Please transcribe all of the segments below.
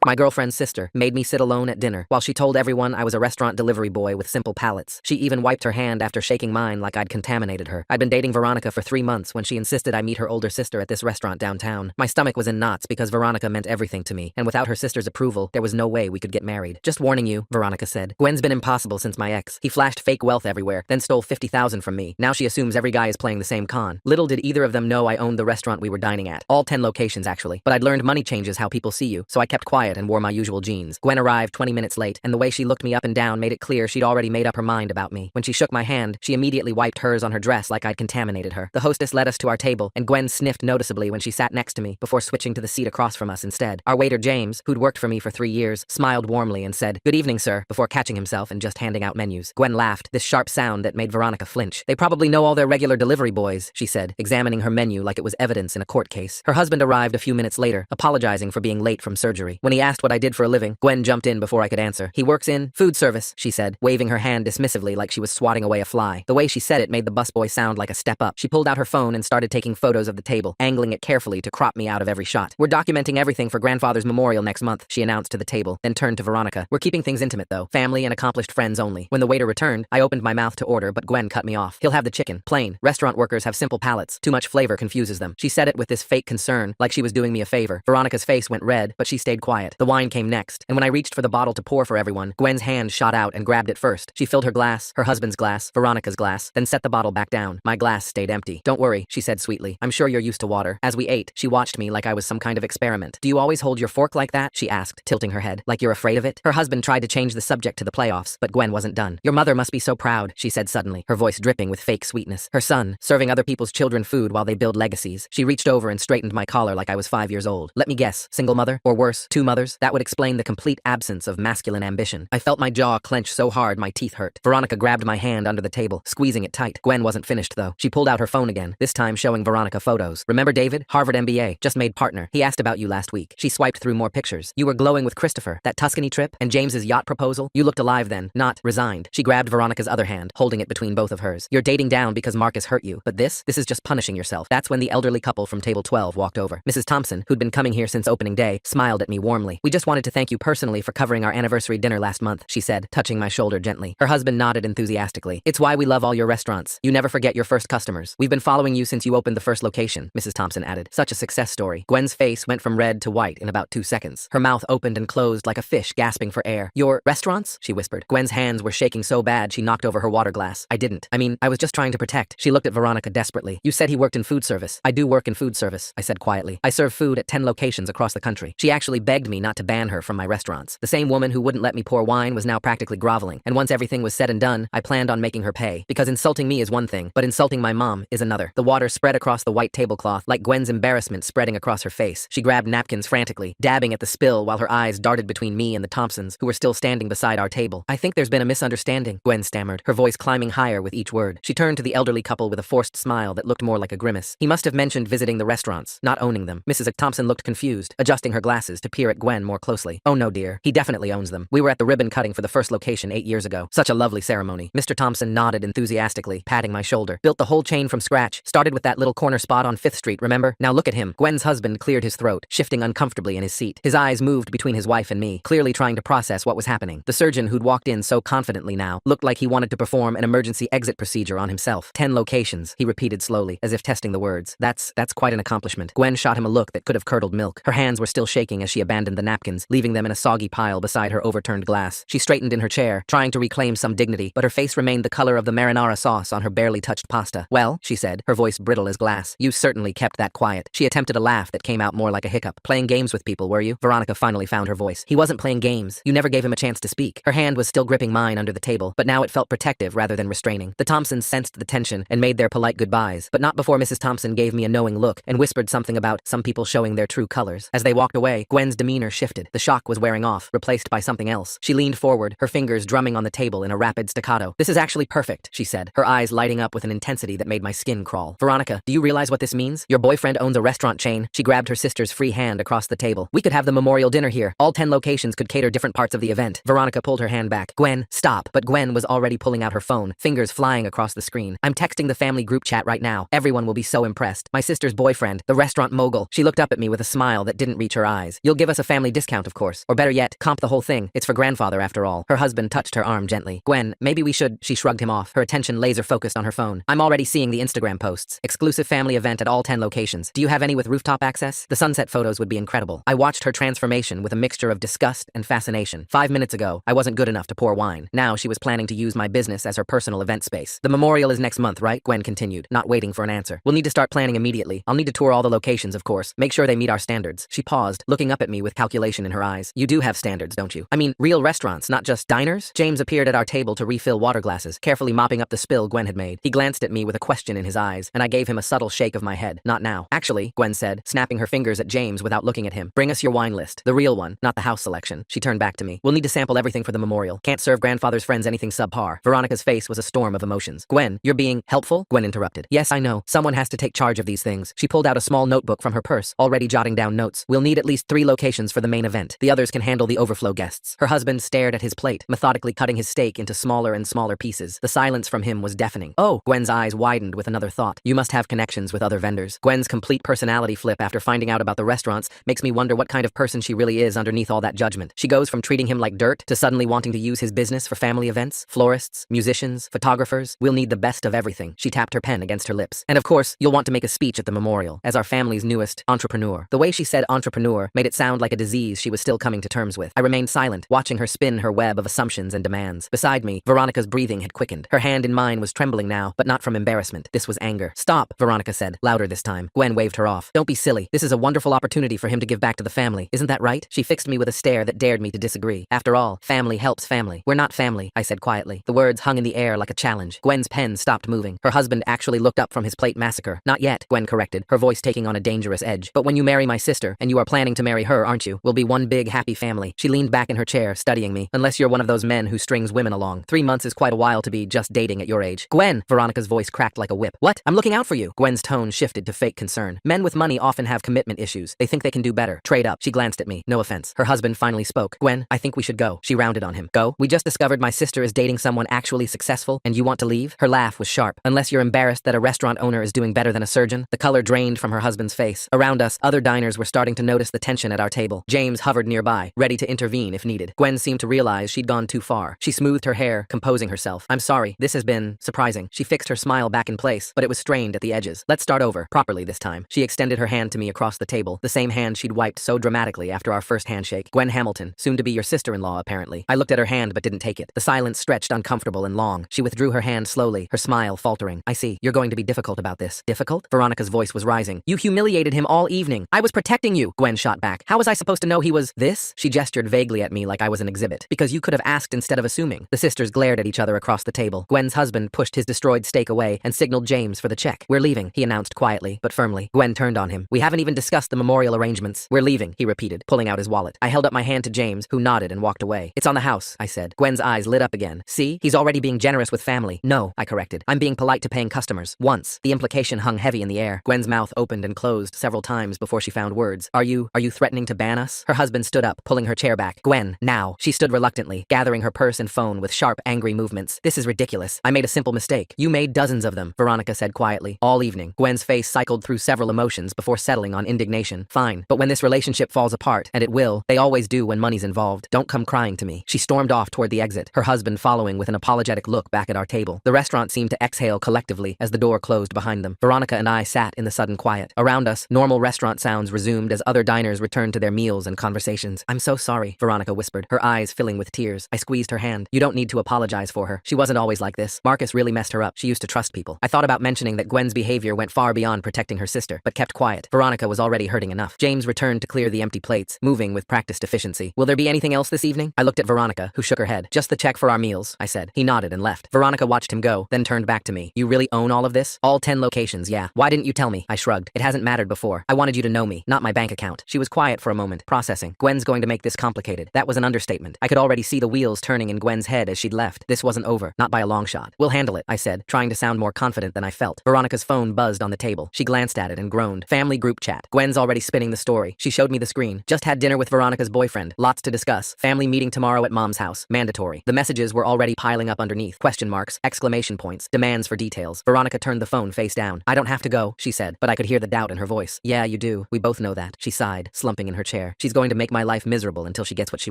My girlfriend's sister made me sit alone at dinner while she told everyone I was a restaurant delivery boy with simple palates. She even wiped her hand after shaking mine like I'd contaminated her. I'd been dating Veronica for 3 months when she insisted I meet her older sister at this restaurant downtown. My stomach was in knots because Veronica meant everything to me, and without her sister's approval, there was no way we could get married. Just warning you, Veronica said. Gwen's been impossible since my ex. He flashed fake wealth everywhere, then stole $50,000 from me. Now she assumes every guy is playing the same con. Little did either of them know I owned the restaurant we were dining at. All 10 locations, actually. But I'd learned money changes how people see you, so I kept quiet and wore my usual jeans. Gwen arrived 20 minutes late, and the way she looked me up and down made it clear she'd already made up her mind about me. When she shook my hand, she immediately wiped hers on her dress like I'd contaminated her. The hostess led us to our table, and Gwen sniffed noticeably when she sat next to me before switching to the seat across from us instead. Our waiter James, who'd worked for me for 3 years, smiled warmly and said, "Good evening, sir," before catching himself and just handing out menus. Gwen laughed, this sharp sound that made Veronica flinch. "They probably know all their regular delivery boys," she said, examining her menu like it was evidence in a court case. Her husband arrived a few minutes later, apologizing for being late from surgery. When he asked what I did for a living, Gwen jumped in before I could answer. "He works in food service," she said, waving her hand dismissively like she was swatting away a fly. The way she said it made the busboy sound like a step up. She pulled out her phone and started taking photos of the table, angling it carefully to crop me out of every shot. "We're documenting everything for grandfather's memorial next month," she announced to the table, then turned to Veronica. "We're keeping things intimate though. Family and accomplished friends only." When the waiter returned, I opened my mouth to order, but Gwen cut me off. "He'll have the chicken, plain. Restaurant workers have simple palates. Too much flavor confuses them." She said it with this fake concern, like she was doing me a favor. Veronica's face went red, but she stayed quiet. The wine came next, and when I reached for the bottle to pour for everyone, Gwen's hand shot out and grabbed it first. She filled her glass, her husband's glass, Veronica's glass, then set the bottle back down. My glass stayed empty. "Don't worry," she said sweetly. "I'm sure you're used to water." As we ate, she watched me like I was some kind of experiment. "Do you always hold your fork like that?" she asked, tilting her head, "like you're afraid of it?" Her husband tried to change the subject to the playoffs, but Gwen wasn't done. "Your mother must be so proud," she said suddenly, her voice dripping with fake sweetness. "Her son, serving other people's children food while they build legacies." She reached over and straightened my collar like I was 5 years old. "Let me guess, single mother? Or worse, 2 mothers? That would explain the complete absence of masculine ambition." I felt my jaw clench so hard my teeth hurt. Veronica grabbed my hand under the table, squeezing it tight. Gwen wasn't finished though. She pulled out her phone again, this time showing Veronica photos. "Remember David? Harvard MBA, just made partner. He asked about you last week." She swiped through more pictures. "You were glowing with Christopher, that Tuscany trip, and James's yacht proposal. You looked alive then, not resigned." She grabbed Veronica's other hand, holding it between both of hers. "You're dating down because Marcus hurt you, but this is just punishing yourself." That's when the elderly couple from table 12 walked over. Mrs. Thompson, who'd been coming here since opening day, smiled at me warmly. "We just wanted to thank you personally for covering our anniversary dinner last month," she said, touching my shoulder gently. Her husband nodded enthusiastically. "It's why we love all your restaurants. You never forget your first customers. We've been following you since you opened the first location," Mrs. Thompson added. Such a success story. Gwen's face went from red to white in about 2 seconds. Her mouth opened and closed like a fish gasping for air. "Your restaurants?" she whispered. Gwen's hands were shaking so bad she knocked over her water glass. "I didn't. I was just trying to protect." She looked at Veronica desperately. "You said he worked in food service." "I do work in food service," I said quietly. "I serve food at 10 locations across the country." She actually begged me not to ban her from my restaurants. The same woman who wouldn't let me pour wine was now practically groveling, and once everything was said and done, I planned on making her pay. Because insulting me is one thing, but insulting my mom is another. The water spread across the white tablecloth, like Gwen's embarrassment spreading across her face. She grabbed napkins frantically, dabbing at the spill while her eyes darted between me and the Thompsons, who were still standing beside our table. "I think there's been a misunderstanding," Gwen stammered, her voice climbing higher with each word. She turned to the elderly couple with a forced smile that looked more like a grimace. "He must have mentioned visiting the restaurants, not owning them." Mrs. Thompson looked confused, adjusting her glasses to peer at Gwen more closely. "Oh no, dear. He definitely owns them. We were at the ribbon cutting for the first location 8 years ago. Such a lovely ceremony." Mr. Thompson nodded enthusiastically, patting my shoulder. "Built the whole chain from scratch. Started with that little corner spot on 5th Street, remember? Now look at him." Gwen's husband cleared his throat, shifting uncomfortably in his seat. His eyes moved between his wife and me, clearly trying to process what was happening. The surgeon who'd walked in so confidently now looked like he wanted to perform an emergency exit procedure on himself. 10 locations, he repeated slowly, as if testing the words. That's quite an accomplishment." Gwen shot him a look that could have curdled milk. Her hands were still shaking as she abandoned the napkins, leaving them in a soggy pile beside her overturned glass. She straightened in her chair, trying to reclaim some dignity, but her face remained the color of the marinara sauce on her barely touched pasta. "Well," she said, her voice brittle as glass, "you certainly kept that quiet." She attempted a laugh that came out more like a hiccup. "Playing games with people, were you?" Veronica finally found her voice. "He wasn't playing games. You never gave him a chance to speak." Her hand was still gripping mine under the table, but now it felt protective rather than restraining. The Thompsons sensed the tension and made their polite goodbyes, but not before Mrs. Thompson gave me a knowing look and whispered something about some people showing their true colors. As they walked away, Gwen's demeanor shifted. The shock was wearing off, replaced by something else. She leaned forward, her fingers drumming on the table in a rapid staccato. "This is actually perfect," she said, her eyes lighting up with an intensity that made my skin crawl. "Veronica, do you realize what this means? Your boyfriend owns a restaurant chain." She grabbed her sister's free hand across the table. "We could have the memorial dinner here. All 10 locations could cater different parts of the event." Veronica pulled her hand back. "Gwen, stop." But Gwen was already pulling out her phone, fingers flying across the screen. "I'm texting the family group chat right now. Everyone will be so impressed. My sister's boyfriend, the restaurant mogul." She looked up at me with a smile that didn't reach her eyes. "You'll give us a family family discount, of course. Or better yet, comp the whole thing. It's for grandfather after all. Her husband touched her arm gently. Gwen, maybe we should. She shrugged him off, her attention laser focused on her phone. I'm already seeing the Instagram posts. Exclusive family event at all 10 locations. Do you have any with rooftop access? The sunset photos would be incredible. I watched her transformation with a mixture of disgust and fascination. 5 minutes ago, I wasn't good enough to pour wine. Now she was planning to use my business as her personal event space. The memorial is next month, right? Gwen continued, not waiting for an answer. We'll need to start planning immediately. I'll need to tour all the locations, of course. Make sure they meet our standards. She paused, looking up at me with calculation in her eyes. You do have standards, don't you? I mean, real restaurants, not just diners? James appeared at our table to refill water glasses, carefully mopping up the spill Gwen had made. He glanced at me with a question in his eyes, and I gave him a subtle shake of my head. Not now. Actually, Gwen said, snapping her fingers at James without looking at him. Bring us your wine list. The real one, not the house selection. She turned back to me. We'll need to sample everything for the memorial. Can't serve grandfather's friends anything subpar. Veronica's face was a storm of emotions. Gwen, you're being helpful? Gwen interrupted. Yes, I know. Someone has to take charge of these things. She pulled out a small notebook from her purse, already jotting down notes. We'll need at least 3 locations for the main event. The others can handle the overflow guests. Her husband stared at his plate, methodically cutting his steak into smaller and smaller pieces. The silence from him was deafening. Oh, Gwen's eyes widened with another thought. You must have connections with other vendors. Gwen's complete personality flip after finding out about the restaurants makes me wonder what kind of person she really is underneath all that judgment. She goes from treating him like dirt to suddenly wanting to use his business for family events, florists, musicians, photographers. We'll need the best of everything. She tapped her pen against her lips. And of course, you'll want to make a speech at the memorial as our family's newest entrepreneur. The way she said entrepreneur made it sound like a disease she was still coming to terms with. I remained silent, watching her spin her web of assumptions and demands. Beside me, Veronica's breathing had quickened. Her hand in mine was trembling now, but not from embarrassment. This was anger. Stop, Veronica said, louder this time. Gwen waved her off. Don't be silly. This is a wonderful opportunity for him to give back to the family. Isn't that right? She fixed me with a stare that dared me to disagree. After all, family helps family. We're not family, I said quietly. The words hung in the air like a challenge. Gwen's pen stopped moving. Her husband actually looked up from his plate massacre. Not yet, Gwen corrected, her voice taking on a dangerous edge. But when you marry my sister, and you are planning to marry her, aren't you? We'll be one big happy family. She leaned back in her chair, studying me. Unless you're one of those men who strings women along. 3 months is quite a while to be just dating at your age. Gwen! Veronica's voice cracked like a whip. What? I'm looking out for you. Gwen's tone shifted to fake concern. Men with money often have commitment issues. They think they can do better. Trade up. She glanced at me. No offense. Her husband finally spoke. Gwen, I think we should go. She rounded on him. Go? We just discovered my sister is dating someone actually successful, and you want to leave? Her laugh was sharp. Unless you're embarrassed that a restaurant owner is doing better than a surgeon. The color drained from her husband's face. Around us, other diners were starting to notice the tension at our table. James hovered nearby, ready to intervene if needed. Gwen seemed to realize she'd gone too far. She smoothed her hair, composing herself. I'm sorry. This has been surprising. She fixed her smile back in place, but it was strained at the edges. Let's start over, properly this time. She extended her hand to me across the table, the same hand she'd wiped so dramatically after our first handshake. Gwen Hamilton, soon to be your sister-in-law apparently. I looked at her hand but didn't take it. The silence stretched uncomfortable and long. She withdrew her hand slowly, her smile faltering. I see. You're going to be difficult about this. Difficult? Veronica's voice was rising. You humiliated him all evening. I was protecting you. Gwen shot back. How was I supposed to know he was this? She gestured vaguely at me like I was an exhibit. Because you could have asked instead of assuming. The sisters glared at each other across the table. Gwen's husband pushed his destroyed steak away and signaled James for the check. We're leaving, he announced quietly, but firmly. Gwen turned on him. We haven't even discussed the memorial arrangements. We're leaving, he repeated, pulling out his wallet. I held up my hand to James, who nodded and walked away. It's on the house, I said. Gwen's eyes lit up again. See? He's already being generous with family. No, I corrected. I'm being polite to paying customers. Once. The implication hung heavy in the air. Gwen's mouth opened and closed several times before she found words. Are you threatening to ban us? Her husband stood up, pulling her chair back. Gwen, now. She stood reluctantly, gathering her purse and phone with sharp, angry movements. This is ridiculous. I made a simple mistake. You made dozens of them, Veronica said quietly. All evening. Gwen's face cycled through several emotions before settling on indignation. Fine. But when this relationship falls apart, and it will, they always do when money's involved, don't come crying to me. She stormed off toward the exit, her husband following with an apologetic look back at our table. The restaurant seemed to exhale collectively as the door closed behind them. Veronica and I sat in the sudden quiet. Around us, normal restaurant sounds resumed as other diners returned to their meals and conversations. I'm so sorry, Veronica whispered, her eyes filling with tears. I squeezed her hand. You don't need to apologize for her. She wasn't always like this. Marcus really messed her up. She used to trust people. I thought about mentioning that Gwen's behavior went far beyond protecting her sister, but kept quiet. Veronica was already hurting enough. James returned to clear the empty plates, moving with practiced efficiency. Will there be anything else this evening? I looked at Veronica, who shook her head. Just the check for our meals, I said. He nodded and left. Veronica watched him go, then turned back to me. You really own all of this? All 10 locations, yeah. Why didn't you tell me? I shrugged. It hasn't mattered before. I wanted you to know me, not my bank account. She was quiet for a moment, processing. Gwen's going to make this complicated. That was an understatement. I could already see the wheels turning in Gwen's head as she'd left. This wasn't over, not by a long shot. We'll handle it, I said, trying to sound more confident than I felt. Veronica's phone buzzed on the table. She glanced at it and groaned. Family group chat. Gwen's already spinning the story. She showed me the screen. Just had dinner with Veronica's boyfriend. Lots to discuss. Family meeting tomorrow at mom's house. Mandatory. The messages were already piling up underneath. Question marks, exclamation points, demands for details. Veronica turned the phone face down. I don't have to go, she said, but I could hear the doubt in her voice. Yeah, you do. We both know that. She sighed, slumping in her chair. chair. She's going to make my life miserable until she gets what she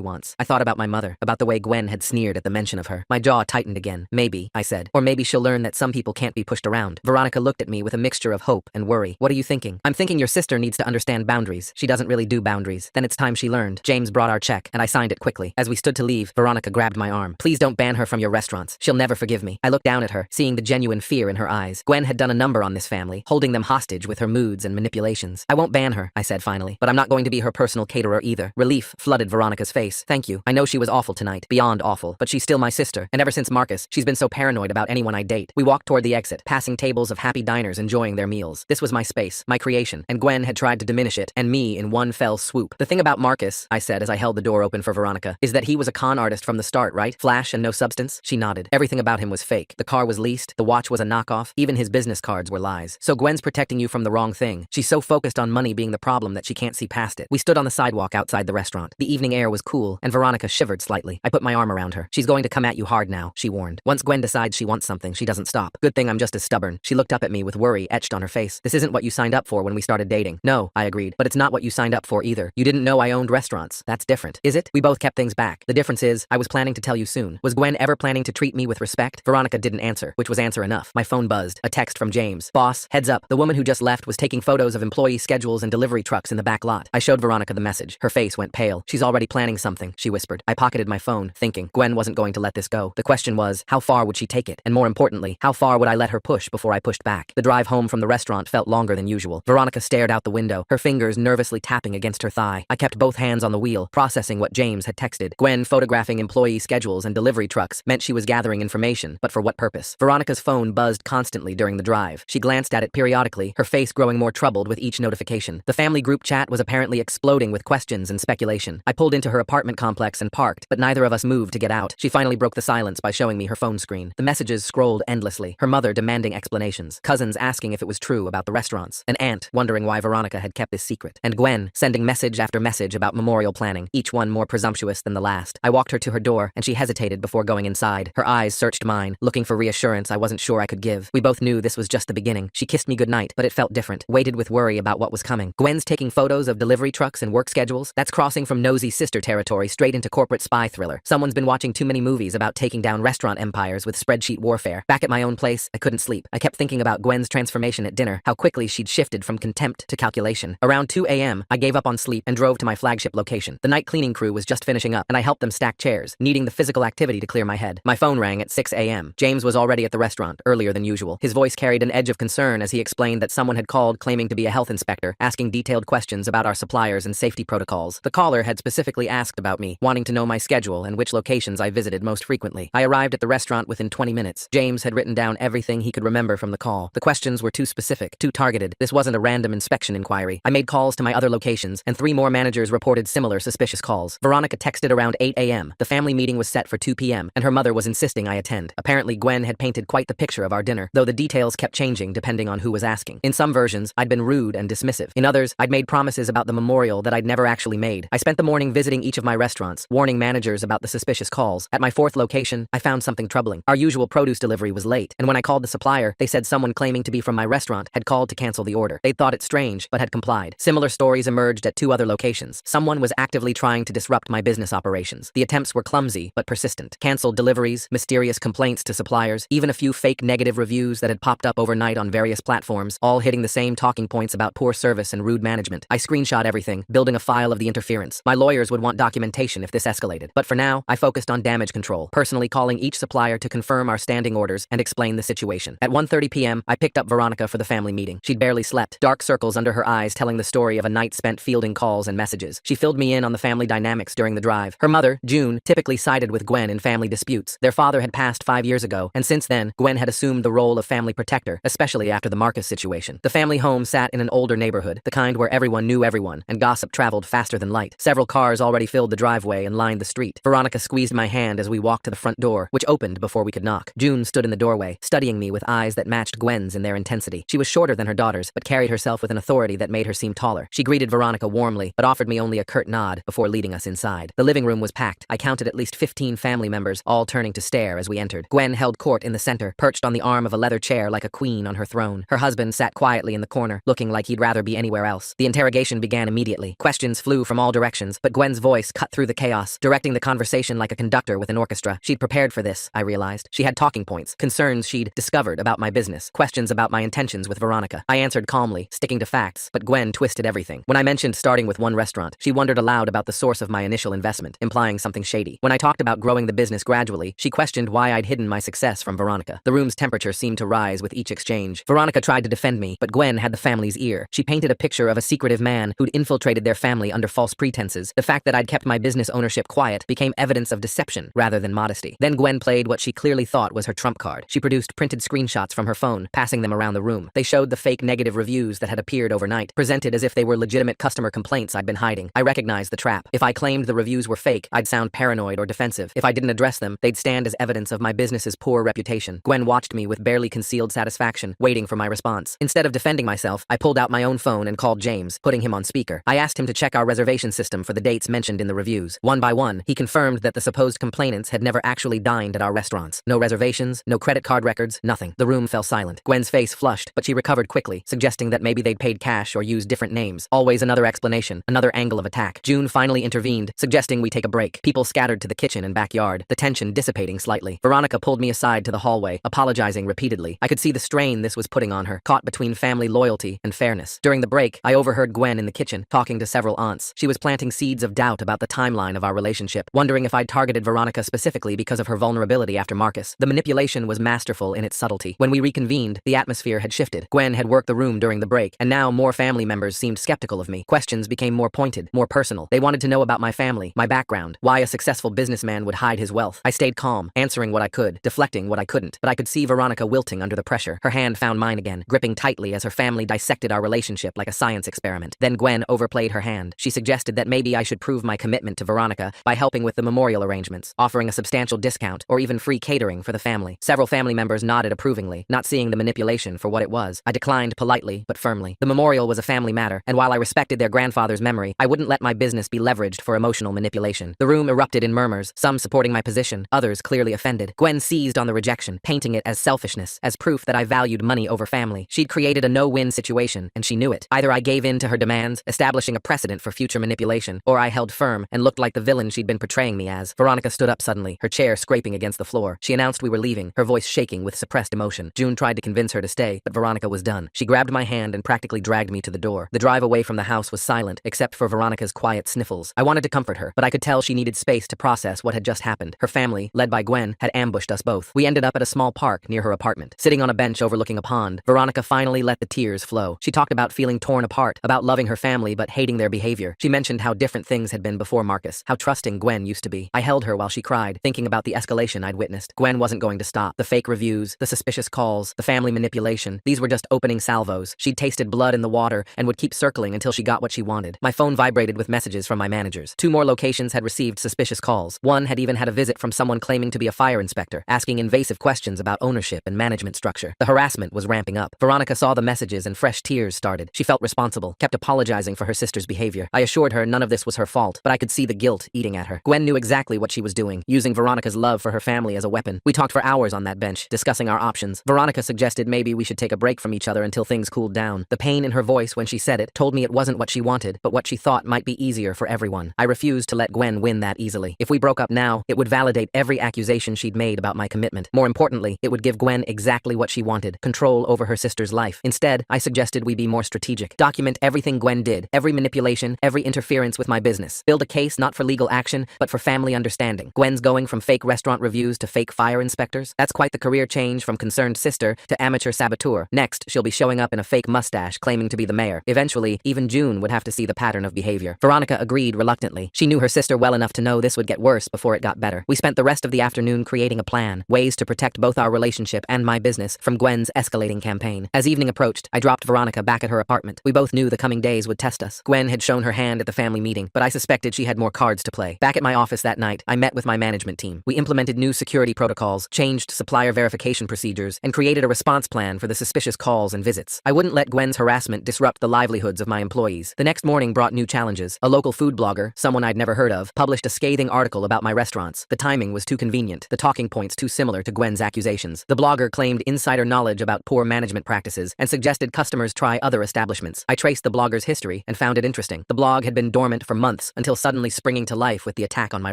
wants. I thought about my mother, about the way Gwen had sneered at the mention of her. My jaw tightened again. Maybe, I said. Or maybe she'll learn that some people can't be pushed around. Veronica looked at me with a mixture of hope and worry. What are you thinking? I'm thinking your sister needs to understand boundaries. She doesn't really do boundaries. Then it's time she learned. James brought our check, and I signed it quickly. As we stood to leave, Veronica grabbed my arm. Please don't ban her from your restaurants. She'll never forgive me. I looked down at her, seeing the genuine fear in her eyes. Gwen had done a number on this family, holding them hostage with her moods and manipulations. I won't ban her, I said finally, but I'm not going to be her personal caterer either. Relief flooded Veronica's face. Thank you. I know she was awful tonight, beyond awful, but she's still my sister, and ever since Marcus, she's been so paranoid about anyone I date. We walked toward the exit, passing tables of happy diners enjoying their meals. This was my space, my creation, and Gwen had tried to diminish it, and me in one fell swoop. The thing about Marcus, I said as I held the door open for Veronica, is that he was a con artist from the start, right? Flash and no substance? She nodded. Everything about him was fake. The car was leased, the watch was a knockoff, even his business cards were lies. So Gwen's protecting you from the wrong thing. She's so focused on money being the problem that she can't see past it. We stood on the sidewalk outside the restaurant. The evening air was cool, and Veronica shivered slightly. I put my arm around her. She's going to come at you hard now, she warned. Once Gwen decides she wants something, she doesn't stop. Good thing I'm just as stubborn. She looked up at me with worry etched on her face. This isn't what you signed up for when we started dating. No, I agreed. But it's not what you signed up for either. You didn't know I owned restaurants. That's different. Is it? We both kept things back. The difference is, I was planning to tell you soon. Was Gwen ever planning to treat me with respect? Veronica didn't answer, which was answer enough. My phone buzzed. A text from James. Boss, heads up. The woman who just left was taking photos of employee schedules and delivery trucks in the back lot. I showed Veronica the message. Her face went pale. She's already planning something, she whispered. I pocketed my phone, thinking Gwen wasn't going to let this go. The question was, how far would she take it? And more importantly, how far would I let her push before I pushed back? The drive home from the restaurant felt longer than usual. Veronica stared out the window, her fingers nervously tapping against her thigh. I kept both hands on the wheel, processing what James had texted. Gwen photographing employee schedules and delivery trucks meant she was gathering information, but for what purpose? Veronica's phone buzzed constantly during the drive. She glanced at it periodically, her face growing more troubled with each notification. The family group chat was apparently exploding with questions and speculation. I pulled into her apartment complex and parked, but neither of us moved to get out. She finally broke the silence by showing me her phone screen. The messages scrolled endlessly, her mother demanding explanations, cousins asking if it was true about the restaurants, an aunt wondering why Veronica had kept this secret, and Gwen sending message after message about memorial planning, each one more presumptuous than the last. I walked her to her door, and she hesitated before going inside. Her eyes searched mine, looking for reassurance I wasn't sure I could give. We both knew this was just the beginning. She kissed me goodnight, but it felt different, weighted with worry about what was coming. Gwen's taking photos of delivery trucks and work schedules? That's crossing from nosy sister territory straight into corporate spy thriller. Someone's been watching too many movies about taking down restaurant empires with spreadsheet warfare. Back at my own place, I couldn't sleep. I kept thinking about Gwen's transformation at dinner, how quickly she'd shifted from contempt to calculation. Around 2 a.m., I gave up on sleep and drove to my flagship location. The night cleaning crew was just finishing up, and I helped them stack chairs, needing the physical activity to clear my head. My phone rang at 6 a.m. James was already at the restaurant, earlier than usual. His voice carried an edge of concern as he explained that someone had called claiming to be a health inspector, asking detailed questions about our suppliers and safety protocols. The caller had specifically asked about me, wanting to know my schedule and which locations I visited most frequently. I arrived at the restaurant within 20 minutes. James had written down everything he could remember from the call. The questions were too specific, too targeted. This wasn't a random inspection inquiry. I made calls to my other locations, and 3 more managers reported similar suspicious calls. Veronica texted around 8 a.m. The family meeting was set for 2 p.m., and her mother was insisting I attend. Apparently, Gwen had painted quite the picture of our dinner, though the details kept changing depending on who was asking. In some versions, I'd been rude and dismissive. In others, I'd made promises about the memorial that I'd never actually made. I spent the morning visiting each of my restaurants, warning managers about the suspicious calls. At my 4th location, I found something troubling. Our usual produce delivery was late, and when I called the supplier, they said someone claiming to be from my restaurant had called to cancel the order. They'd thought it strange, but had complied. Similar stories emerged at 2 other locations. Someone was actively trying to disrupt my business operations. The attempts were clumsy, but persistent. Canceled deliveries, mysterious complaints to suppliers, even a few fake negative reviews that had popped up overnight on various platforms, all hitting the same talking points about poor service and rude management. I screenshot everything, building a file of the interference. My lawyers would want documentation if this escalated. But for now, I focused on damage control, personally calling each supplier to confirm our standing orders and explain the situation. At 1:30 p.m., I picked up Veronica for the family meeting. She'd barely slept, dark circles under her eyes telling the story of a night spent fielding calls and messages. She filled me in on the family dynamics during the drive. Her mother, June, typically sided with Gwen in family disputes. Their father had passed 5 years ago, and since then, Gwen had assumed the role of family protector, especially after the Marcus situation. The family home sat in an older neighborhood, the kind where everyone knew everyone, and gossip traveled faster than light. Several cars already filled the driveway and lined the street. Veronica squeezed my hand as we walked to the front door, which opened before we could knock. June stood in the doorway, studying me with eyes that matched Gwen's in their intensity. She was shorter than her daughters, but carried herself with an authority that made her seem taller. She greeted Veronica warmly, but offered me only a curt nod before leading us inside. The living room was packed. I counted at least 15 family members, all turning to stare as we entered. Gwen held court in the center, perched on the arm of a leather chair like a queen on her throne. Her husband sat quietly in the corner, looking like he'd rather be anywhere else. The interrogation began immediately. Questions flew from all directions, but Gwen's voice cut through the chaos, directing the conversation like a conductor with an orchestra. She'd prepared for this, I realized. She had talking points, concerns she'd discovered about my business, questions about my intentions with Veronica. I answered calmly, sticking to facts, but Gwen twisted everything. When I mentioned starting with one restaurant, she wondered aloud about the source of my initial investment, implying something shady. When I talked about growing the business gradually, she questioned why I'd hidden my success from Veronica. The room's temperature seemed to rise with each exchange. Veronica tried to defend me, but Gwen had the family's ear. She painted a picture of a secretive man who'd infiltrated their family under false pretenses. The fact that I'd kept my business ownership quiet became evidence of deception rather than modesty. Then Gwen played what she clearly thought was her trump card. She produced printed screenshots from her phone, passing them around the room. They showed the fake negative reviews that had appeared overnight, presented as if they were legitimate customer complaints I'd been hiding. I recognized the trap. If I claimed the reviews were fake, I'd sound paranoid or defensive. If I didn't address them, they'd stand as evidence of my business's poor reputation. Gwen watched me with barely concealed satisfaction, waiting for my response. Instead of defending myself, I pulled out my own phone and called James, putting him on speaker. I asked him to check our reservation system for the dates mentioned in the reviews. One by one, he confirmed that the supposed complainants had never actually dined at our restaurants. No reservations, no credit card records, nothing. The room fell silent. Gwen's face flushed, but she recovered quickly, suggesting that maybe they'd paid cash or used different names. Always another explanation, another angle of attack. June finally intervened, suggesting we take a break. People scattered to the kitchen and backyard, the tension dissipating slightly. Veronica pulled me aside to the hallway, apologizing repeatedly. I could see the strain this was putting on her, caught between family loyalty and fairness. During the break, I overheard Gwen in the kitchen, talking to several aunts. She was planting seeds of doubt about the timeline of our relationship, wondering if I'd targeted Veronica specifically because of her vulnerability after Marcus. The manipulation was masterful in its subtlety. When we reconvened, the atmosphere had shifted. Gwen had worked the room during the break, and now more family members seemed skeptical of me. Questions became more pointed, more personal. They wanted to know about my family, my background, why a successful businessman would hide his wealth. I stayed calm, answering what I could, deflecting what I couldn't, but I could see Veronica wilting under the pressure. Her hand found mine again, gripping tightly as her family dissected our relationship like a science experiment. Then Gwen overplayed her hand. She suggested that maybe I should prove my commitment to Veronica by helping with the memorial arrangements, offering a substantial discount or even free catering for the family. Several family members nodded approvingly, not seeing the manipulation for what it was. I declined politely but firmly. The memorial was a family matter, and while I respected their grandfather's memory, I wouldn't let my business be leveraged for emotional manipulation. The room erupted in murmurs, some supporting my position, others clearly offended. Gwen seized on the rejection, painting it as selfishness, as proof that I valued money over family. She'd created a no-win situation, and she knew it. Either I gave in to her demands, establishing a precedent for future manipulation, or I held firm and looked like the villain she'd been portraying me as. Veronica stood up suddenly, her chair scraping against the floor. She announced we were leaving, her voice shaking with suppressed emotion. June tried to convince her to stay, but Veronica was done. She grabbed my hand and practically dragged me to the door. The drive away from the house was silent, except for Veronica's quiet sniffles. I wanted to comfort her, but I could tell she needed space to process what had just happened. Her family, led by Gwen, had ambushed us both. We ended up at a small park near her apartment. Sitting on a bench overlooking a pond, Veronica finally let the tears flow. She talked about feeling torn apart, about loving her family but hating their behavior. She mentioned how different things had been before Marcus, how trusting Gwen used to be. I held her while she cried, thinking about the escalation I'd witnessed. Gwen wasn't going to stop. The fake reviews, the suspicious calls, the family manipulation, these were just opening salvos. She'd tasted blood in the water and would keep circling until she got what she wanted. My phone vibrated with messages from my managers. 2 more locations had received suspicious calls. One had even had a visit from someone claiming to be a fire inspector, asking invasive questions about ownership and management structure. The harassment was ramping up. Veronica saw the messages and fresh tears started. She felt responsible, kept apologizing for her sister's behavior. I assured her none of this was her fault, but I could see the guilt eating at her. Gwen knew exactly what she was doing, using Veronica's love for her family as a weapon. We talked for hours on that bench, discussing our options. Veronica suggested maybe we should take a break from each other until things cooled down. The pain in her voice when she said it told me it wasn't what she wanted, but what she thought might be easier for everyone. I refused to let Gwen win that easily. If we broke up now, it would validate every accusation she'd made about my commitment. More importantly, it would give Gwen exactly what she wanted, control over her sister's life. Instead, I suggested we be more strategic. Document everything Gwen did, every manipulation, every interference with my business. Build a case not for legal action, but for family understanding. Gwen's going from fake restaurant reviews to fake fire inspectors. That's quite the career change from concerned sister to amateur saboteur. Next, she'll be showing up in a fake mustache claiming to be the mayor. Eventually, even June would have to see the pattern of behavior. Veronica agreed reluctantly. She knew her sister well enough to know this would get worse before it got better. We spent the rest of the afternoon creating a plan, ways to protect both our relationship and my business from Gwen's escalating campaign. As evening approached, I dropped Veronica back at her apartment. We both knew the coming days would test us. Gwen had shown her hand at the family meeting, but I suspected she had more cards to play. Back at my office that night, I met with my management team. We implemented new security protocols, changed supplier verification procedures, and created a response plan for the suspicious calls and visits. I wouldn't let Gwen's harassment disrupt the livelihoods of my employees. The next morning brought new challenges. A local food blogger, someone I'd never heard of, published a scathing article about my restaurants. The timing was too convenient, the talking points too similar to Gwen's accusations. The blogger claimed insider knowledge about poor management practices and suggested customers try other establishments. I traced the blogger's history and found it interesting. The blog had been dormant for months until suddenly springing to life with the attack on my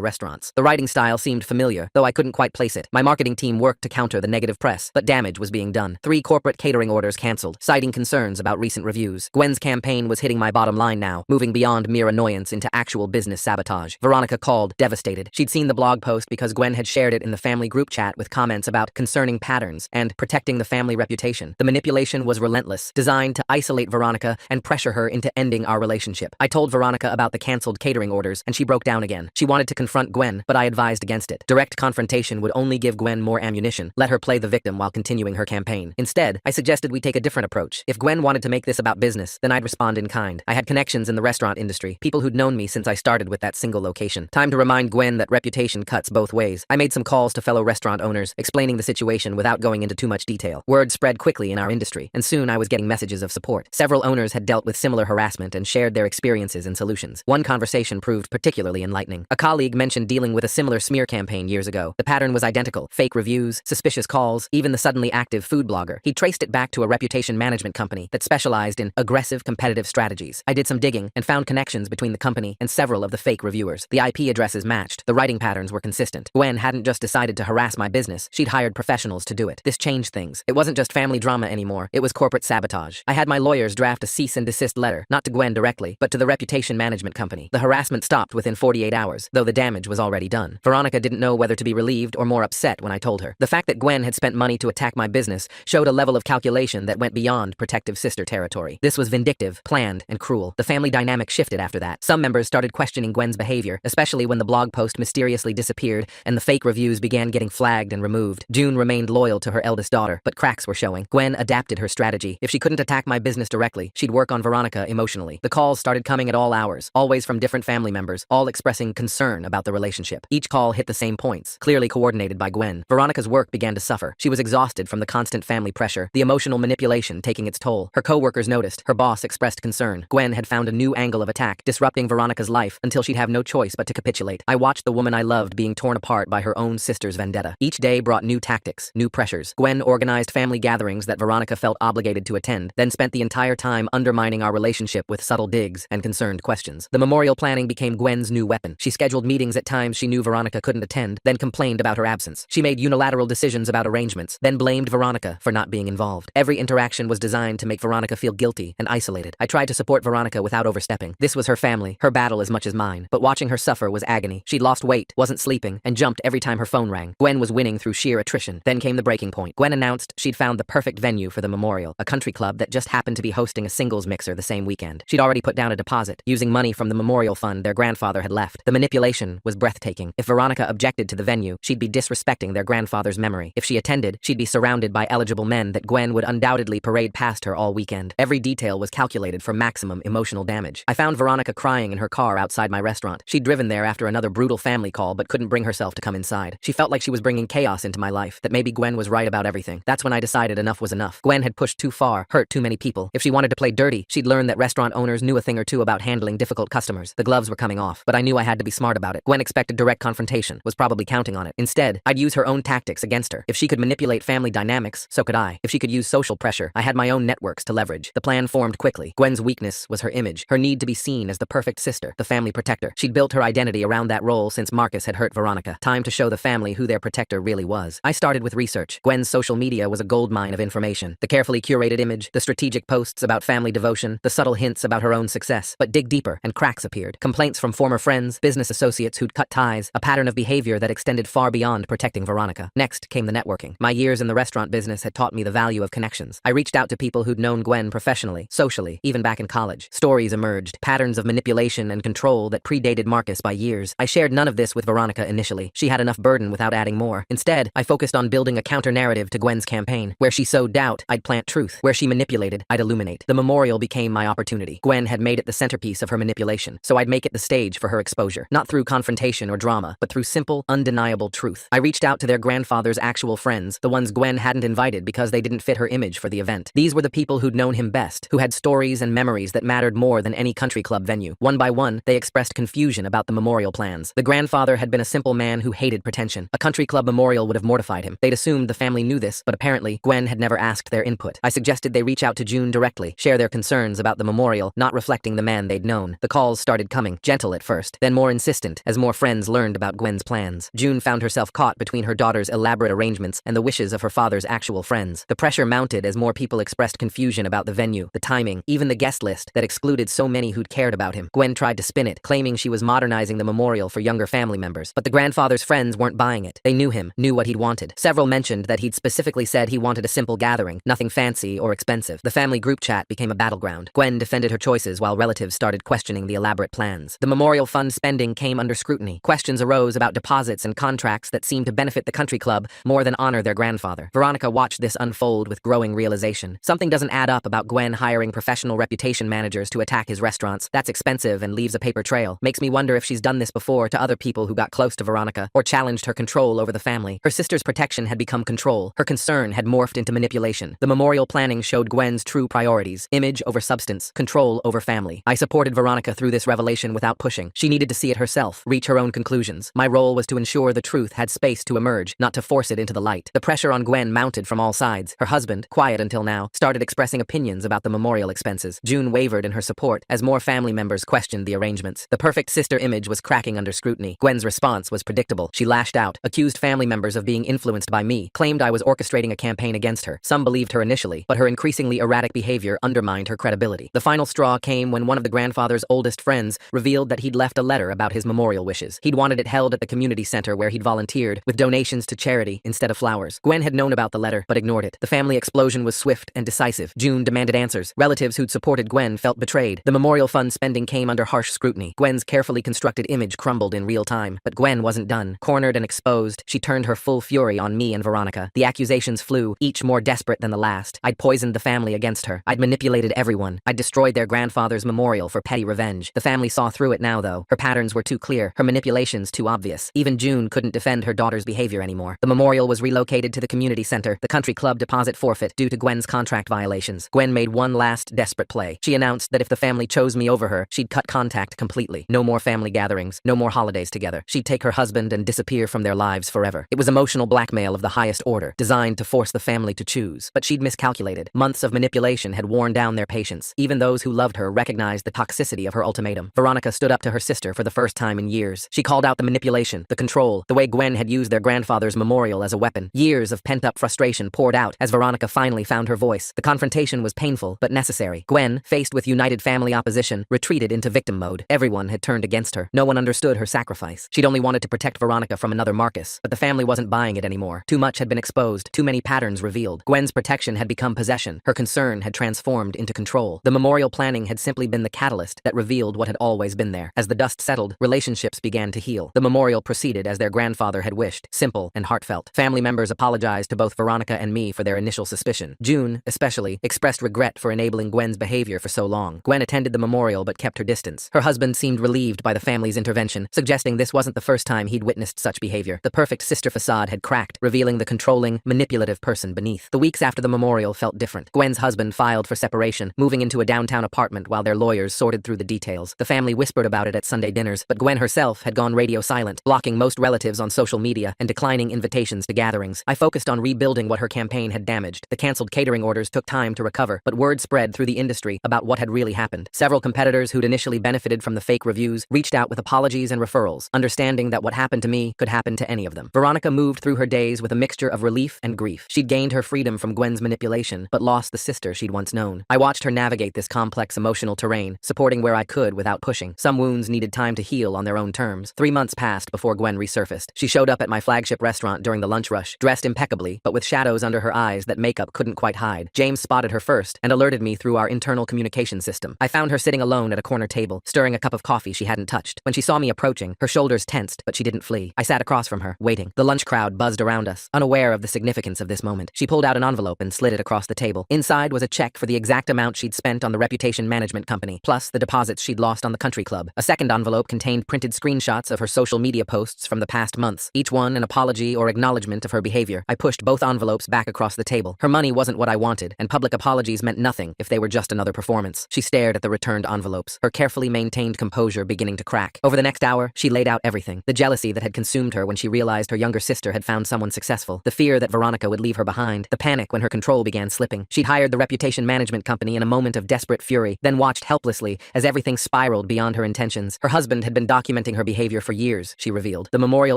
restaurants. The writing style seemed familiar, though I couldn't quite place it. My marketing team worked to counter the negative press, but damage was being done. 3 corporate catering orders canceled, citing concerns about recent reviews. Gwen's campaign was hitting my bottom line now, moving beyond mere annoyance into actual business sabotage. Veronica called, devastated. She'd seen the blog post because Gwen had shared it in the family group chat with comments about concerning patterns and protecting the family reputation. The manipulation was relentless, designed to isolate Veronica and pressure her into ending our relationship. I told Veronica about the canceled catering orders, and she broke down again. She wanted to confront Gwen, but I advised against it. Direct confrontation would only give Gwen more ammunition, let her play the victim while continuing her campaign. Instead, I suggested we take a different approach. If Gwen wanted to make this about business, then I'd respond in kind. I had connections in the restaurant industry, people who'd known me since I started with that single location. Time to remind Gwen that reputation cuts both ways. I made some calls to fellow restaurant owners, explaining the situation without going into too much detail. Word spread quickly in our industry, and soon I was getting messages of support. Several owners had dealt with similar harassment and shared their experiences and solutions. One conversation proved particularly enlightening. A colleague mentioned dealing with a similar smear campaign years ago. The pattern was identical: fake reviews, suspicious calls, even the suddenly active food blogger. He traced it back to a reputation management company that specialized in aggressive competitive strategies. I did some digging and found connections between the company and several of the fake reviewers. The IP addresses matched. The writing patterns were consistent. Gwen hadn't just decided to harass my business, she'd hired professionals to do it. This changed things. It wasn't just family drama anymore, it was corporate sabotage. I had my lawyers draft a cease and desist letter, not to Gwen directly, but to the reputation management company. The harassment stopped within 48 hours, though the damage was already done. Veronica didn't know whether to be relieved or more upset when I told her. The fact that Gwen had spent money to attack my business showed a level of calculation that went beyond protective sister territory. This was vindictive, planned, and cruel. The family dynamic shifted after that. Some members started questioning Gwen's behavior, especially when the blog post mysteriously disappeared and the fake reviews began getting flagged and removed. June remained loyal to her eldest daughter, but cracks were showing. Gwen adapted her strategy. If she couldn't attack my business directly, she'd work on Veronica emotionally. The calls started coming at all hours, always from different family members, all expressing concern about the relationship. Each call hit the same points, clearly coordinated by Gwen. Veronica's work began to suffer. She was exhausted from the constant family pressure, the emotional manipulation taking its toll. Her co-workers noticed. Her boss expressed concern. Gwen had found a new angle of attack, disrupting Veronica's life until she'd have no choice but to capitulate. I watched the woman I loved being torn apart by her own sister's vendetta. Each day brought new tactics, new pressures. Gwen organized family gatherings that Veronica felt obligated to attend, then spent the entire time undermining our relationship with subtle digs and concerned questions. The memorial planning became Gwen's new weapon. She scheduled meetings at times she knew Veronica couldn't attend, then complained about her absence. She made unilateral decisions about arrangements, then blamed Veronica for not being involved. Every interaction was designed to make Veronica feel guilty and isolated. I tried to support Veronica without overstepping. This was her family, her battle as much as mine. But watching her suffer was agony. She'd lost weight, wasn't sleeping, and jumped every time her phone rang. Gwen was winning through sheer attrition. Then came the breaking point. Gwen announced she'd found the perfect venue for the memorial, a country club that just happened to be hosting a singles mixer the same weekend. She'd already put down a deposit, using money from the memorial fund their grandfather had left. The manipulation was breathtaking. If Veronica objected to the venue, she'd be disrespecting their grandfather's memory. If she attended, she'd be surrounded by eligible men that Gwen would undoubtedly parade past her all weekend. Every detail was calculated for maximum emotional damage. I found Veronica crying in her car outside my restaurant. She'd driven there after another brutal family call but couldn't bring herself to come inside. She felt like she was bringing chaos into my life, that maybe Gwen was right about everything. That's when I decided enough was enough. Gwen had pushed too far, hurt too many people. If she wanted to play dirty, she'd learn that restaurant owners knew a thing or two about handling difficult customers. The gloves were coming off, but I knew I had to be smart about it. Gwen expected direct confrontation, was probably counting on it. Instead, I'd use her own tactics against her. If she could manipulate family dynamics, so could I. If she could use social pressure, I had my own networks to leverage. The plan formed quickly. Gwen's weakness was her image, her need to be seen as the perfect sister, the family protector. She'd built her identity around that role since Marcus had hurt Veronica. Time to show the family who their protector really was. I started with research. Gwen's social media was a goldmine of information. The carefully curated image, the strategic posts about family devotion, the subtle hints about her own success. But dig deeper, and cracks appeared. Complaints from former friends, business associates who'd cut ties, a pattern of behavior that extended far beyond protecting Veronica. Next came the networking. My years in the restaurant business had taught me the value of connections. I reached out to people who'd known Gwen professionally, socially, even back in college. Stories emerged, patterns of manipulation and control that predated Marcus by years. I shared none of this with Veronica initially. She had enough burden without adding more. Instead, I focused on building a counter-narrative to Gwen's campaign. Where she sowed doubt, I'd plant truth. Where she manipulated, I'd illuminate. The memorial became my opportunity. Gwen had made it the centerpiece of her manipulation, so I'd make it the stage for her exposure. Not through confrontation or drama, but through simple, undeniable truth. I reached out to their grandfather's actual friends, the ones Gwen hadn't invited because they didn't fit her image for the event. These were the people who'd known him best, who had stories and memories that mattered more than any country club venue. One by one, they expressed confusion about the memorial plans. The grandfather had been a simple man who hated pretension. A country club memorial would have mortified him. They'd assumed the family knew this, but apparently, Gwen had never asked their input. I suggested they reach out to June directly, share their concerns about the memorial, not reflect reflecting the man they'd known. The calls started coming, gentle at first, then more insistent, as more friends learned about Gwen's plans. June found herself caught between her daughter's elaborate arrangements and the wishes of her father's actual friends. The pressure mounted as more people expressed confusion about the venue, the timing, even the guest list that excluded so many who'd cared about him. Gwen tried to spin it, claiming she was modernizing the memorial for younger family members, but the grandfather's friends weren't buying it. They knew him, knew what he'd wanted. Several mentioned that he'd specifically said he wanted a simple gathering, nothing fancy or expensive. The family group chat became a battleground. Gwen defended her choices while relatives started questioning the elaborate plans. The memorial fund spending came under scrutiny. Questions arose about deposits and contracts that seemed to benefit the country club more than honor their grandfather. Veronica watched this unfold with growing realization. Something doesn't add up about Gwen hiring professional reputation managers to attack his restaurants. That's expensive and leaves a paper trail. Makes me wonder if she's done this before to other people who got close to Veronica or challenged her control over the family. Her sister's protection had become control. Her concern had morphed into manipulation. The memorial planning showed Gwen's true priorities: image over substance, control over family. I supported Veronica through this revelation without pushing. She needed to see it herself, reach her own conclusions. My role was to ensure the truth had space to emerge, not to force it into the light. The pressure on Gwen mounted from all sides. Her husband, quiet until now, started expressing opinions about the memorial expenses. June wavered in her support as more family members questioned the arrangements. The perfect sister image was cracking under scrutiny. Gwen's response was predictable. She lashed out, accused family members of being influenced by me, claimed I was orchestrating a campaign against her. Some believed her initially, but her increasingly erratic behavior undermined her credibility. The final straw came when one of the grandfather's oldest friends revealed that he'd left a letter about his memorial wishes. He'd wanted it held at the community center where he'd volunteered, with donations to charity instead of flowers. Gwen had known about the letter, but ignored it. The family explosion was swift and decisive. June demanded answers. Relatives who'd supported Gwen felt betrayed. The memorial fund spending came under harsh scrutiny. Gwen's carefully constructed image crumbled in real time, but Gwen wasn't done. Cornered and exposed, she turned her full fury on me and Veronica. The accusations flew, each more desperate than the last. I'd poisoned the family against her. I'd manipulated everyone. I'd destroyed their grandfather's memorial for petty revenge. The family saw through it now, though. Her patterns were too clear, her manipulations too obvious. Even June couldn't defend her daughter's behavior anymore. The memorial was relocated to the community center, the country club deposit forfeit due to Gwen's contract violations. Gwen made one last desperate play. She announced that if the family chose me over her, she'd cut contact completely. No more family gatherings, no more holidays together. She'd take her husband and disappear from their lives forever. It was emotional blackmail of the highest order, designed to force the family to choose. But she'd miscalculated. Months of manipulation had worn down their patience. Even those who loved her recognized the toxicity of her ultimatum. Veronica stood up to her sister for the first time in years. She called out the manipulation, the control, the way Gwen had used their grandfather's memorial as a weapon. Years of pent-up frustration poured out as Veronica finally found her voice. The confrontation was painful, but necessary. Gwen, faced with united family opposition, retreated into victim mode. Everyone had turned against her. No one understood her sacrifice. She'd only wanted to protect Veronica from another Marcus, but the family wasn't buying it anymore. Too much had been exposed, too many patterns revealed. Gwen's protection had become possession. Her concern had transformed into control. The memorial planning had simply been the catalyst that revealed what had always been there. As the dust settled, relationships began to heal. The memorial proceeded as their grandfather had wished, simple and heartfelt. Family members apologized to both Veronica and me for their initial suspicion. June, especially, expressed regret for enabling Gwen's behavior for so long. Gwen attended the memorial but kept her distance. Her husband seemed relieved by the family's intervention, suggesting this wasn't the first time he'd witnessed such behavior. The perfect sister facade had cracked, revealing the controlling, manipulative person beneath. The weeks after the memorial felt different. Gwen's husband filed for separation, moving into a downtown apartment while their lawyers sorted through the details. The family whispered about it at Sunday dinners, but Gwen herself had gone radio silent, blocking most relatives on social media and declining invitations to gatherings. I focused on rebuilding what her campaign had damaged. The canceled catering orders took time to recover, but word spread through the industry about what had really happened. Several competitors who'd initially benefited from the fake reviews reached out with apologies and referrals, understanding that what happened to me could happen to any of them. Veronica moved through her days with a mixture of relief and grief. She'd gained her freedom from Gwen's manipulation, but lost the sister she'd once known. I watched her navigate this complex emotional terrain, supporting where I could without pushing. Some wounds needed time to heal on their own terms. 3 months passed before Gwen resurfaced. She showed up at my flagship restaurant during the lunch rush, dressed impeccably, but with shadows under her eyes that makeup couldn't quite hide. James spotted her first and alerted me through our internal communication system. I found her sitting alone at a corner table, stirring a cup of coffee she hadn't touched. When she saw me approaching, her shoulders tensed, but she didn't flee. I sat across from her, waiting. The lunch crowd buzzed around us, unaware of the significance of this moment. She pulled out an envelope and slid it across the table. Inside was a check for the exact amount she'd spent on the reputation management company, plus the deposits she'd lost on the country club. A second envelope contained printed screenshots of her social media posts from the past months, each one an apology or acknowledgement of her behavior. I pushed both envelopes back across the table. Her money wasn't what I wanted, and public apologies meant nothing if they were just another performance. She stared at the returned envelopes, her carefully maintained composure beginning to crack. Over the next hour, she laid out everything. The jealousy that had consumed her when she realized her younger sister had found someone successful. The fear that Veronica would leave her behind. The panic when her control began slipping. She'd hired the reputation management company in a moment of desperate fury, then Gwen watched helplessly as everything spiraled beyond her intentions. Her husband had been documenting her behavior for years, she revealed. The memorial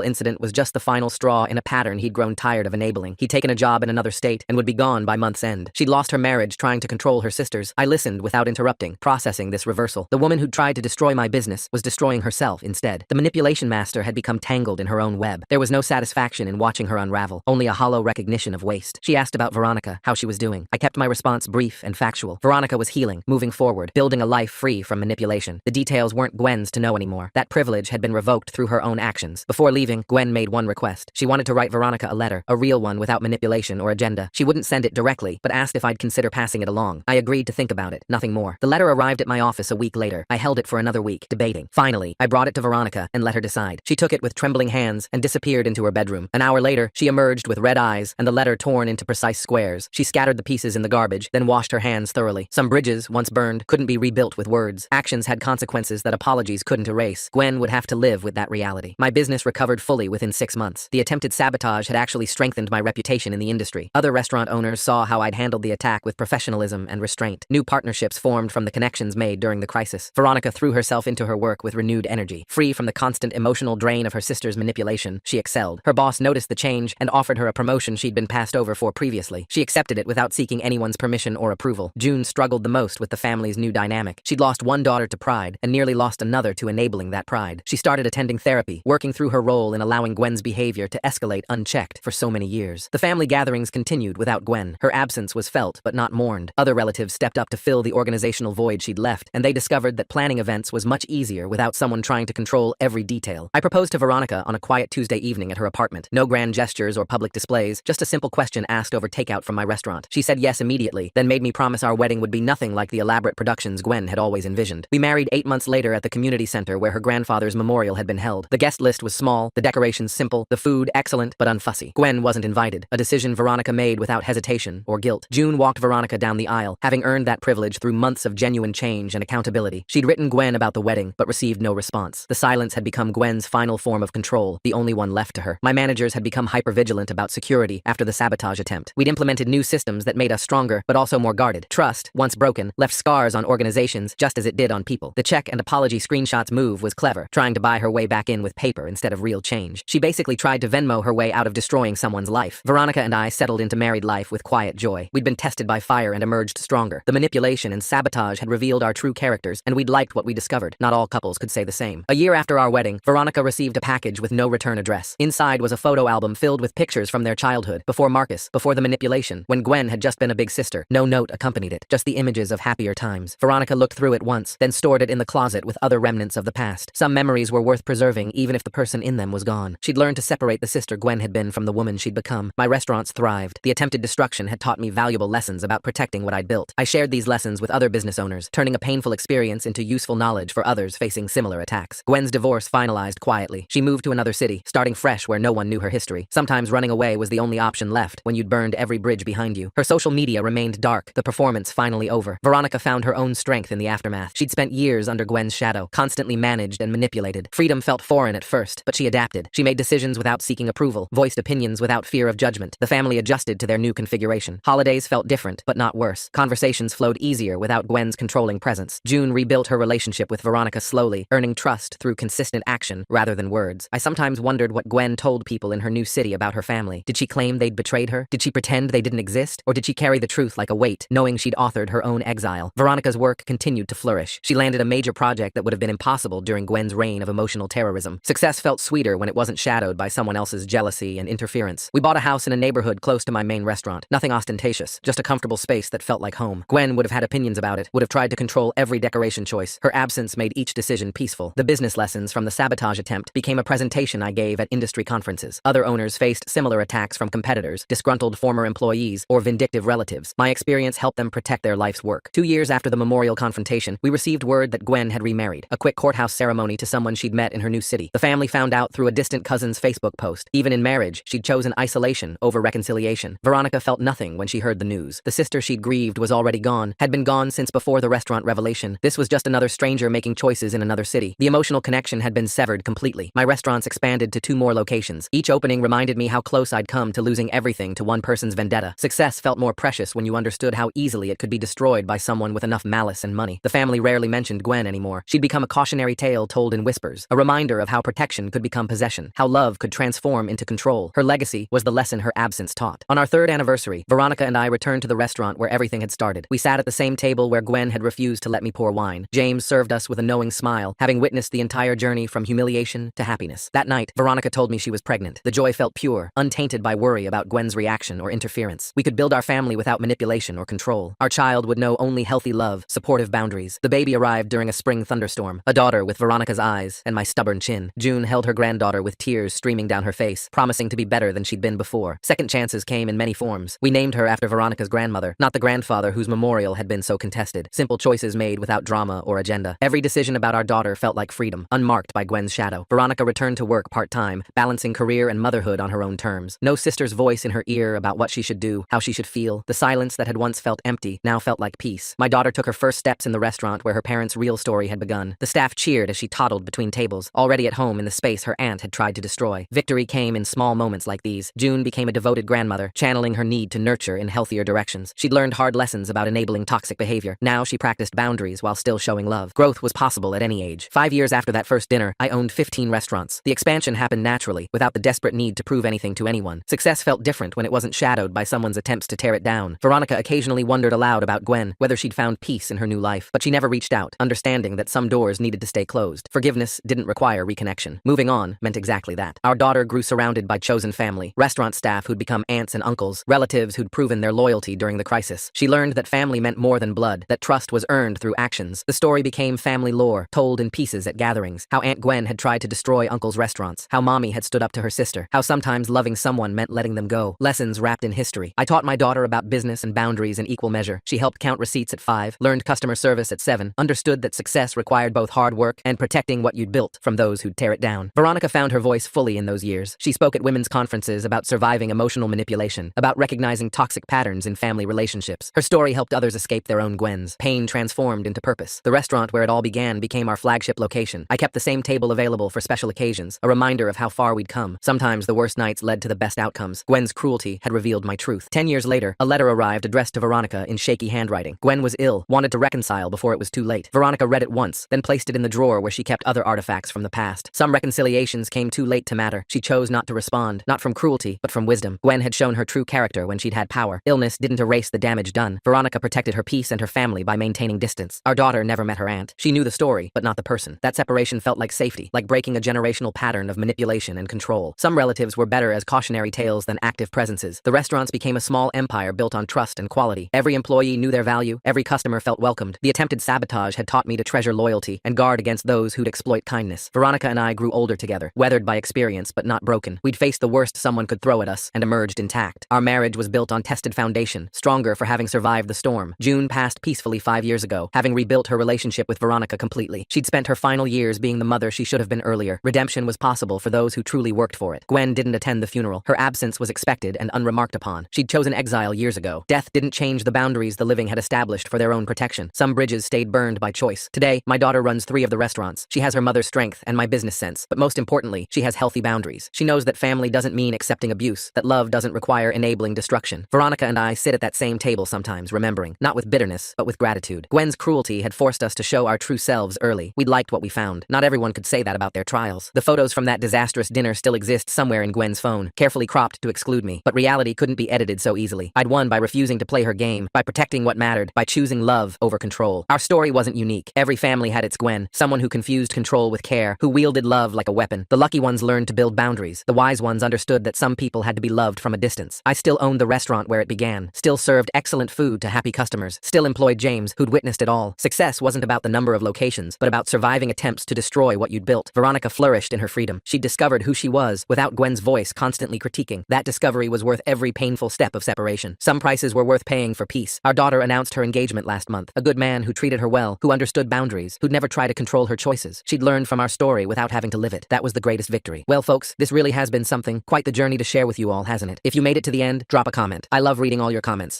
incident was just the final straw in a pattern he'd grown tired of enabling. He'd taken a job in another state and would be gone by month's end. She'd lost her marriage trying to control her sisters. I listened without interrupting, processing this reversal. The woman who'd tried to destroy my business was destroying herself instead. The manipulation master had become tangled in her own web. There was no satisfaction in watching her unravel, only a hollow recognition of waste. She asked about Veronica, how she was doing. I kept my response brief and factual. Veronica was healing, moving forward, building a life free from manipulation. The details weren't Gwen's to know anymore. That privilege had been revoked through her own actions. Before leaving, Gwen made one request. She wanted to write Veronica a letter, a real one without manipulation or agenda. She wouldn't send it directly, but asked if I'd consider passing it along. I agreed to think about it, nothing more. The letter arrived at my office a week later. I held it for another week, debating. Finally, I brought it to Veronica and let her decide. She took it with trembling hands and disappeared into her bedroom. An hour later, she emerged with red eyes and the letter torn into precise squares. She scattered the pieces in the garbage, then washed her hands thoroughly. Some bridges, once burned, couldn't be rebuilt with words. Actions had consequences that apologies couldn't erase. Gwen would have to live with that reality. My business recovered fully within 6 months. The attempted sabotage had actually strengthened my reputation in the industry. Other restaurant owners saw how I'd handled the attack with professionalism and restraint. New partnerships formed from the connections made during the crisis. Veronica threw herself into her work with renewed energy. Free from the constant emotional drain of her sister's manipulation, she excelled. Her boss noticed the change and offered her a promotion she'd been passed over for previously. She accepted it without seeking anyone's permission or approval. June struggled the most with the family's new dynamic. She'd lost one daughter to pride and nearly lost another to enabling that pride. She started attending therapy, working through her role in allowing Gwen's behavior to escalate unchecked for so many years. The family gatherings continued without Gwen. Her absence was felt but not mourned. Other relatives stepped up to fill the organizational void she'd left, and they discovered that planning events was much easier without someone trying to control every detail. I proposed to Veronica on a quiet Tuesday evening at her apartment. No grand gestures or public displays, just a simple question asked over takeout from my restaurant. She said yes immediately, then made me promise our wedding would be nothing like the elaborate productions Gwen had always envisioned. We married 8 months later at the community center where her grandfather's memorial had been held. The guest list was small, the decorations simple, the food excellent but unfussy. Gwen wasn't invited, a decision Veronica made without hesitation or guilt. June walked Veronica down the aisle, having earned that privilege through months of genuine change and accountability. She'd written Gwen about the wedding, but received no response. The silence had become Gwen's final form of control, the only one left to her. My managers had become hyper-vigilant about security after the sabotage attempt. We'd implemented new systems that made us stronger, but also more guarded. Trust, once broken, left scars on organizations just as it did on people. The check and apology screenshots move was clever, trying to buy her way back in with paper instead of real change. She basically tried to Venmo her way out of destroying someone's life. Veronica and I settled into married life with quiet joy. We'd been tested by fire and emerged stronger. The manipulation and sabotage had revealed our true characters, and we'd liked what we discovered. Not all couples could say the same. A year after our wedding, Veronica received a package with no return address. Inside was a photo album filled with pictures from their childhood, before Marcus, before the manipulation, when Gwen had just been a big sister. No note accompanied it, just the images of happier times. Veronica looked through it once, then stored it in the closet with other remnants of the past. Some memories were worth preserving even if the person in them was gone. She'd learned to separate the sister Gwen had been from the woman she'd become. My restaurants thrived. The attempted destruction had taught me valuable lessons about protecting what I'd built. I shared these lessons with other business owners, turning a painful experience into useful knowledge for others facing similar attacks. Gwen's divorce finalized quietly. She moved to another city, starting fresh where no one knew her history. Sometimes running away was the only option left when you'd burned every bridge behind you. Her social media remained dark, the performance finally over. Veronica found her own strength in the aftermath. She'd spent years under Gwen's shadow, constantly managed and manipulated. Freedom felt foreign at first, but she adapted. She made decisions without seeking approval, voiced opinions without fear of judgment. The family adjusted to their new configuration. Holidays felt different, but not worse. Conversations flowed easier without Gwen's controlling presence. June rebuilt her relationship with Veronica slowly, earning trust through consistent action rather than words. I sometimes wondered what Gwen told people in her new city about her family. Did she claim they'd betrayed her? Did she pretend they didn't exist? Or did she carry the truth like a weight, knowing she'd authored her own exile? Veronica's work continued to flourish. She landed a major project that would have been impossible during Gwen's reign of emotional terrorism. Success felt sweeter when it wasn't shadowed by someone else's jealousy and interference. We bought a house in a neighborhood close to my main restaurant. Nothing ostentatious, just a comfortable space that felt like home. Gwen would have had opinions about it, would have tried to control every decoration choice. Her absence made each decision peaceful. The business lessons from the sabotage attempt became a presentation I gave at industry conferences. Other owners faced similar attacks from competitors, disgruntled former employees, or vindictive relatives. My experience helped them protect their life's work. 2 years after the memorial confrontation, we received word that Gwen had remarried. A quick courthouse ceremony to someone she'd met in her new city. The family found out through a distant cousin's Facebook post. Even in marriage, she'd chosen isolation over reconciliation. Veronica felt nothing when she heard the news. The sister she'd grieved was already gone, had been gone since before the restaurant revelation. This was just another stranger making choices in another city. The emotional connection had been severed completely. My restaurants expanded to 2 more locations. Each opening reminded me how close I'd come to losing everything to one person's vendetta. Success felt more precious when you understood how easily it could be destroyed by someone with enough enough malice and money. The family rarely mentioned Gwen anymore. She'd become a cautionary tale told in whispers, a reminder of how protection could become possession, how love could transform into control. Her legacy was the lesson her absence taught. On our third anniversary, Veronica and I returned to the restaurant where everything had started. We sat at the same table where Gwen had refused to let me pour wine. James served us with a knowing smile, having witnessed the entire journey from humiliation to happiness. That night, Veronica told me she was pregnant. The joy felt pure, untainted by worry about Gwen's reaction or interference. We could build our family without manipulation or control. Our child would know only healthy love, supportive boundaries. The baby arrived during a spring thunderstorm, a daughter with Veronica's eyes and my stubborn chin. June held her granddaughter with tears streaming down her face, promising to be better than she'd been before. Second chances came in many forms. We named her after Veronica's grandmother, not the grandfather whose memorial had been so contested. Simple choices made without drama or agenda. Every decision about our daughter felt like freedom, unmarked by Gwen's shadow. Veronica returned to work part-time, balancing career and motherhood on her own terms. No sister's voice in her ear about what she should do, how she should feel. The silence that had once felt empty now felt like peace. My daughter took her first steps in the restaurant where her parents' real story had begun. The staff cheered as she toddled between tables, already at home in the space her aunt had tried to destroy. Victory came in small moments like these. June became a devoted grandmother, channeling her need to nurture in healthier directions. She'd learned hard lessons about enabling toxic behavior. Now she practiced boundaries while still showing love. Growth was possible at any age. 5 years after that first dinner, I owned 15 restaurants. The expansion happened naturally, without the desperate need to prove anything to anyone. Success felt different when it wasn't shadowed by someone's attempts to tear it down. Veronica occasionally wondered aloud about Gwen, whether she'd found peace in her new life, but she never reached out, understanding that some doors needed to stay closed. Forgiveness didn't require reconnection. Moving on meant exactly that. Our daughter grew surrounded by chosen family, restaurant staff who'd become aunts and uncles, relatives who'd proven their loyalty during the crisis. She learned that family meant more than blood, that trust was earned through actions. The story became family lore, told in pieces at gatherings. How Aunt Gwen had tried to destroy Uncle's restaurants, how Mommy had stood up to her sister, how sometimes loving someone meant letting them go. Lessons wrapped in history. I taught my daughter about business and boundaries in equal measure. She helped count receipts at 5, learned customer service at 7, understood that success required both hard work and protecting what you'd built from those who'd tear it down. Veronica found her voice fully in those years. She spoke at women's conferences about surviving emotional manipulation, about recognizing toxic patterns in family relationships. Her story helped others escape their own Gwens. Pain transformed into purpose. The restaurant where it all began became our flagship location. I kept the same table available for special occasions, a reminder of how far we'd come. Sometimes the worst nights led to the best outcomes. Gwen's cruelty had revealed my truth. 10 years later, a letter arrived addressed to Veronica in shaky handwriting. Gwen was ill, wanted to reconcile before it was too late. Veronica read it once, then placed it in the drawer where she kept other artifacts from the past. Some reconciliations came too late to matter. She chose not to respond, not from cruelty, but from wisdom. Gwen had shown her true character when she'd had power. Illness didn't erase the damage done. Veronica protected her peace and her family by maintaining distance. Our daughter never met her aunt. She knew the story, but not the person. That separation felt like safety, like breaking a generational pattern of manipulation and control. Some relatives were better as cautionary tales than active presences. The restaurants became a small empire built on trust and quality. Every employee knew their value. Every customer felt welcomed. The attempted sabotage had taught me to treasure loyalty and guard against those who'd exploit kindness. Veronica and I grew older together, weathered by experience but not broken. We'd faced the worst someone could throw at us and emerged intact. Our marriage was built on tested foundation, stronger for having survived the storm. June passed peacefully 5 years ago, having rebuilt her relationship with Veronica completely. She'd spent her final years being the mother she should have been earlier. Redemption was possible for those who truly worked for it. Gwen didn't attend the funeral. Her absence was expected and unremarked upon. She'd chosen exile years ago. Death didn't change the boundaries the living had established for their own protection. Some bridges stayed burned by choice. Today, my daughter runs 3 of the restaurants. She has her mother's strength and my business sense, but most importantly, she has healthy boundaries. She knows that family doesn't mean accepting abuse, that love doesn't require enabling destruction. Veronica and I sit at that same table sometimes, remembering, not with bitterness, but with gratitude. Gwen's cruelty had forced us to show our true selves early. We'd liked what we found. Not everyone could say that about their trials. The photos from that disastrous dinner still exist somewhere in Gwen's phone, carefully cropped to exclude me. But reality couldn't be edited so easily. I'd won by refusing to play her game, by protecting what mattered, by choosing love over control. Our story wasn't unique. Every family had its Gwen, someone who confused control with care, who wielded love like a weapon. The lucky ones learned to build boundaries. The wise ones understood that some people had to be loved from a distance. I still owned the restaurant where it began, still served excellent food to happy customers, still employed James, who'd witnessed it all. Success wasn't about the number of locations, but about surviving attempts to destroy what you'd built. Veronica flourished in her freedom. She'd discovered who she was, without Gwen's voice constantly critiquing. That discovery was worth every painful step of separation. Some prices were worth paying for peace. Our daughter announced her engagement last month. A good man who treated her well, who understood boundaries, who'd never try to control her choices. She'd learned from our story without having to live it. That was the greatest victory. Well, folks, this really has been something, quite the journey to share with you all, hasn't it? If you made it to the end, drop a comment. I love reading all your comments.